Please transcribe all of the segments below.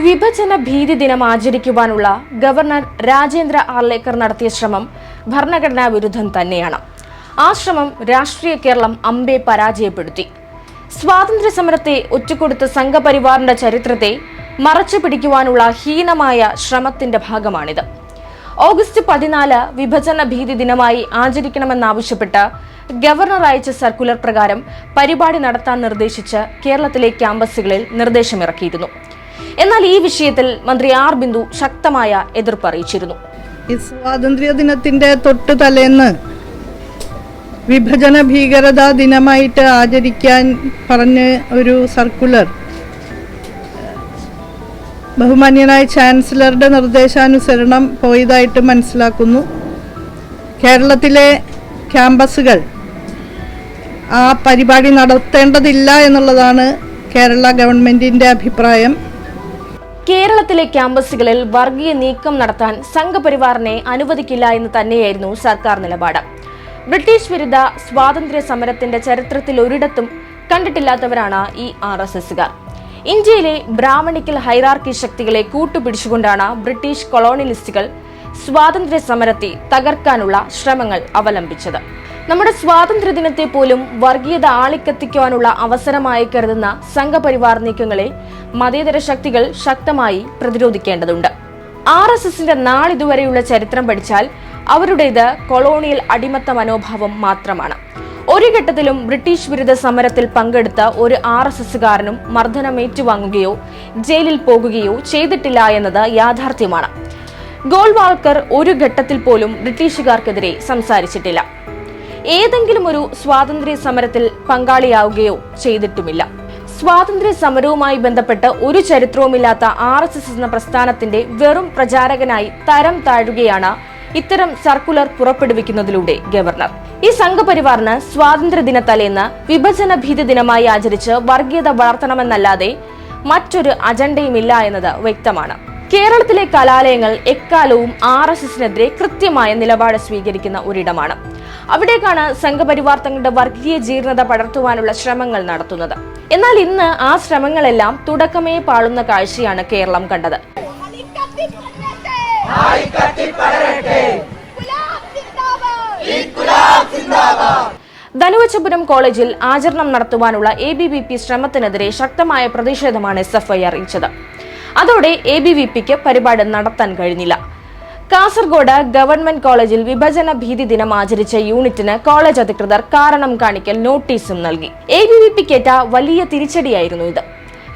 വിഭജന ഭീതി ദിനം ആചരിക്കുവാനുള്ള ഗവർണർ രാജേന്ദ്ര ആർലേക്കർ നടത്തിയ ശ്രമം ഭരണഘടനാ വിരുദ്ധം തന്നെയാണ്. ആ ശ്രമം രാഷ്ട്രീയ കേരളം അമ്പെ പരാജയപ്പെടുത്തി. സ്വാതന്ത്ര്യ സമരത്തെ ഒറ്റുകൊടുത്ത സംഘപരിവാറിന്റെ ചരിത്രത്തെ മറച്ചു പിടിക്കുവാനുള്ള ഹീനമായ ശ്രമത്തിന്റെ ഭാഗമാണിത്. ഓഗസ്റ്റ് 14 വിഭജന ഭീതി ദിനമായി ആചരിക്കണമെന്നാവശ്യപ്പെട്ട് ഗവർണർ അയച്ച സർക്കുലർ പ്രകാരം പരിപാടി നടത്താൻ നിർദ്ദേശിച്ച് കേരളത്തിലെ ക്യാമ്പസുകളിൽ നിർദ്ദേശമിറക്കിയിരുന്നു. എന്നാൽ ഈ വിഷയത്തിൽ മന്ത്രി ആർ ബിന്ദു ശക്തമായ എതിർപ്പ് അറിയിച്ചിരുന്നു. ഈ സ്വാതന്ത്ര്യ ദിനത്തിന്റെ തൊട്ടു തലേന്ന് വിഭജന ഭീകരതാ ദിനമായിട്ട് ആചരിക്കാൻ പറഞ്ഞ ഒരു സർക്കുലർ ബഹുമാന്യനായ ചാൻസലറുടെ നിർദ്ദേശാനുസരണം പോയതായിട്ട് മനസ്സിലാക്കുന്നു. കേരളത്തിലെ ക്യാമ്പസുകൾ ആ പരിപാടി നടത്തേണ്ടതില്ല എന്നുള്ളതാണ് കേരള ഗവൺമെന്റിന്റെ അഭിപ്രായം. കേരളത്തിലെ ക്യാമ്പസുകളിൽ വർഗീയ നീക്കം നടത്താൻ സംഘപരിവാറിനെ അനുവദിക്കില്ല എന്ന് തന്നെയായിരുന്നു സർക്കാർ നിലപാട്. ബ്രിട്ടീഷ് വിരുദ്ധ സ്വാതന്ത്ര്യ സമരത്തിന്റെ ചരിത്രത്തിൽ ഒരിടത്തും കണ്ടിട്ടില്ലാത്തവരാണ് ഈ RSSകാർ. ഇന്ത്യയിലെ ബ്രാഹ്മണിക്കൽ ഹൈറാർക്കി ശക്തികളെ കൂട്ടുപിടിച്ചുകൊണ്ടാണ് ബ്രിട്ടീഷ് കൊളോണിയലിസ്റ്റുകൾ സ്വാതന്ത്ര്യ സമരത്തെ തകർക്കാനുള്ള ശ്രമങ്ങൾ അവലംബിച്ചത്. നമ്മുടെ സ്വാതന്ത്ര്യ ദിനത്തെ പോലും വർഗീയത ആളിക്കത്തിക്കുവാനുള്ള അവസരമായി കരുതുന്ന സംഘപരിവാർ നീക്കങ്ങളെ മതേതര ശക്തികൾ ശക്തമായി പ്രതിരോധിക്കേണ്ടതുണ്ട്. RSSന്റെ നാളിതുവരെയുള്ള ചരിത്രം പഠിച്ചാൽ അവരുടേത് കൊളോണിയൽ അടിമത്ത മനോഭാവം മാത്രമാണ്. ഒരു ഘട്ടത്തിലും ബ്രിട്ടീഷ് വിരുദ്ധ സമരത്തിൽ പങ്കെടുത്ത ഒരു RSSകാരനും മർദ്ദനം ഏറ്റുവാങ്ങുകയോ ജയിലിൽ പോകുകയോ ചെയ്തിട്ടില്ല എന്നത് യാഥാർത്ഥ്യമാണ്. ഗോൾവാൾക്കർ ഒരു ഘട്ടത്തിൽ പോലും ബ്രിട്ടീഷുകാർക്കെതിരെ സംസാരിച്ചിട്ടില്ല. ഏതെങ്കിലും ഒരു സ്വാതന്ത്ര്യ സമരത്തിൽ പങ്കാളിയാവുകയോ ചെയ്തിട്ടുമില്ല. സ്വാതന്ത്ര്യ സമരവുമായി ബന്ധപ്പെട്ട് ഒരു ചരിത്രവുമില്ലാത്ത RSS എന്ന പ്രസ്ഥാനത്തിന്റെ വെറും പ്രചാരകനായി തരം താഴുകയാണ് ഇത്തരം സർക്കുലർ പുറപ്പെടുവിക്കുന്നതിലൂടെ ഗവർണർ. ഈ സംഘപരിവാറിന് സ്വാതന്ത്ര്യ ദിന തലേന്ന് വിഭജന ഭീതി ദിനമായി ആചരിച്ച് വർഗീയത വളർത്തണമെന്നല്ലാതെ മറ്റൊരു അജണ്ടയുമില്ല എന്നത് വ്യക്തമാണ്. കേരളത്തിലെ കലാലയങ്ങൾ എക്കാലവും RSSനെതിരെ കൃത്യമായ നിലപാട് സ്വീകരിക്കുന്ന ഒരിടമാണ്. അവിടേക്കാണ് സംഘപരിവാർ തങ്ങളുടെ വർഗീയ ജീർണത പടർത്തുവാനുള്ള ശ്രമങ്ങൾ നടത്തുന്നത്. എന്നാൽ ഇന്ന് ആ ശ്രമങ്ങളെല്ലാം തുടക്കമേ പാളുന്ന കാഴ്ചയാണ് കേരളം കണ്ടത്. ധനുവച്ചപുരം കോളേജിൽ ആചരണം നടത്തുവാനുള്ള ABVP ശ്രമത്തിനെതിരെ ശക്തമായ പ്രതിഷേധമാണ് SFI അറിയിച്ചത്. അതോടെ ABVPക്ക് പരിപാടി നടത്താൻ കഴിഞ്ഞില്ല. കാസർഗോഡ് ഗവൺമെന്റ് കോളേജിൽ വിഭജന ഭീതി ദിനം ആചരിച്ച യൂണിറ്റിന് കോളേജ് അധികൃതർ കാരണം കാണിക്കൽ നോട്ടീസും നൽകി. ABVPക്കേറ്റ വലിയ തിരിച്ചടിയായിരുന്നു ഇത്.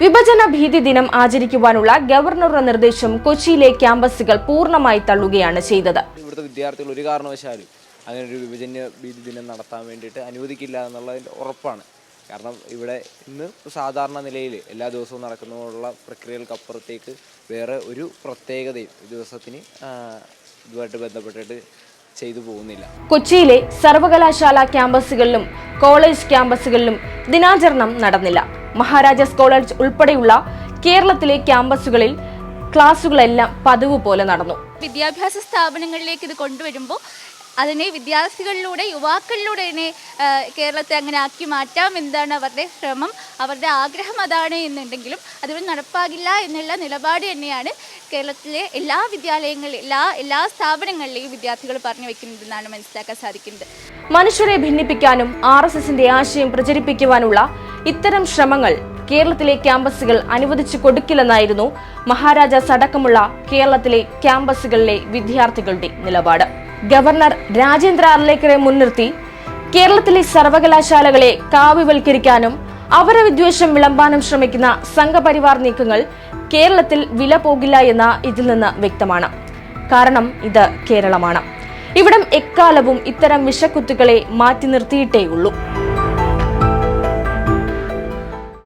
വിഭജന ഭീതി ദിനം ആചരിക്കുവാനുള്ള ഗവർണറുടെ നിർദ്ദേശം കൊച്ചിയിലെ ക്യാമ്പസുകൾ പൂർണ്ണമായി തള്ളുകയാണ് ചെയ്തത്. ഇവിടുത്തെ വിദ്യാർത്ഥികൾ ഒരു കാരണവശാലും അങ്ങനെ ഒരു വിഭജന ഭീതി ദിനം നടത്താൻ വേണ്ടിയിട്ട് അനുവദിക്കില്ല എന്നുള്ളതിൻ്റെ ഉറപ്പാണ്. കാരണം ഇവിടെ ഇന്ന് സാധാരണ നിലയിൽ എല്ലാ ദിവസവും നടക്കുന്നതിനുള്ള പ്രക്രിയകൾക്കപ്പുറത്തേക്ക് വേറെ ഒരു പ്രത്യേകതയും ദിവസത്തിന് ഇതുമായിട്ട് ബന്ധപ്പെട്ടിട്ട് ചെയ്തു പോകുന്നില്ല. കൊച്ചിയിലെ സർവകലാശാല ക്യാമ്പസുകളിലും കോളേജ് ക്യാമ്പസുകളിലും ദിനാചരണം നടന്നില്ല. മഹാരാജാസ് കോളേജ് ഉൾപ്പെടെയുള്ള കേരളത്തിലെ ക്യാമ്പസുകളിൽ ക്ലാസുകളെല്ലാം പതിവ് പോലെ നടന്നു. വിദ്യാഭ്യാസ സ്ഥാപനങ്ങളിലേക്ക് ഇത് കൊണ്ടുവരുമ്പോൾ അതിനെ വിദ്യാർത്ഥികളിലൂടെ യുവാക്കളിലൂടെ തന്നെ കേരളത്തെ അങ്ങനെ ആക്കി മാറ്റാം എന്നതാണ് അവരുടെ ശ്രമം. അവരുടെ ആഗ്രഹം അതാണ് എന്നുണ്ടെങ്കിലും അതുവരെ നടപ്പാകില്ല എന്നുള്ള നിലപാട് തന്നെയാണ് കേരളത്തിലെ എല്ലാ വിദ്യാലയങ്ങളിലും എല്ലാ സ്ഥാപനങ്ങളിലെയും വിദ്യാർത്ഥികൾ പറഞ്ഞു വെക്കുന്നതെന്നാണ് മനസ്സിലാക്കാൻ സാധിക്കുന്നത്. മനുഷ്യരെ ഭിന്നിപ്പിക്കാനും RSSന്റെ ആശയം പ്രചരിപ്പിക്കുവാനുള്ള ഇത്തരം ശ്രമങ്ങൾ കേരളത്തിലെ ക്യാമ്പസുകൾ അനുവദിച്ചു കൊടുക്കില്ലെന്നായിരുന്നു മഹാരാജാസ് അടക്കമുള്ള കേരളത്തിലെ ക്യാമ്പസുകളിലെ വിദ്യാർത്ഥികളുടെ നിലപാട്. ഗവർണർ രാജേന്ദ്ര ആർലേക്കറെ മുൻനിർത്തി കേരളത്തിലെ സർവകലാശാലകളെ കാവ്യവൽക്കരിക്കാനും അപരവിദ്വേഷം വിളമ്പാനും ശ്രമിക്കുന്ന സംഘപരിവാർ നീക്കങ്ങൾ കേരളത്തിൽ വില പോകില്ല എന്ന ഇതിൽ നിന്ന് വ്യക്തമാണ്. കാരണം ഇത് കേരളമാണ്. ഇവിടം എക്കാലവും ഇത്തരം വിഷക്കുത്തുകളെ മാറ്റി നിർത്തിയിട്ടേയുള്ളൂ.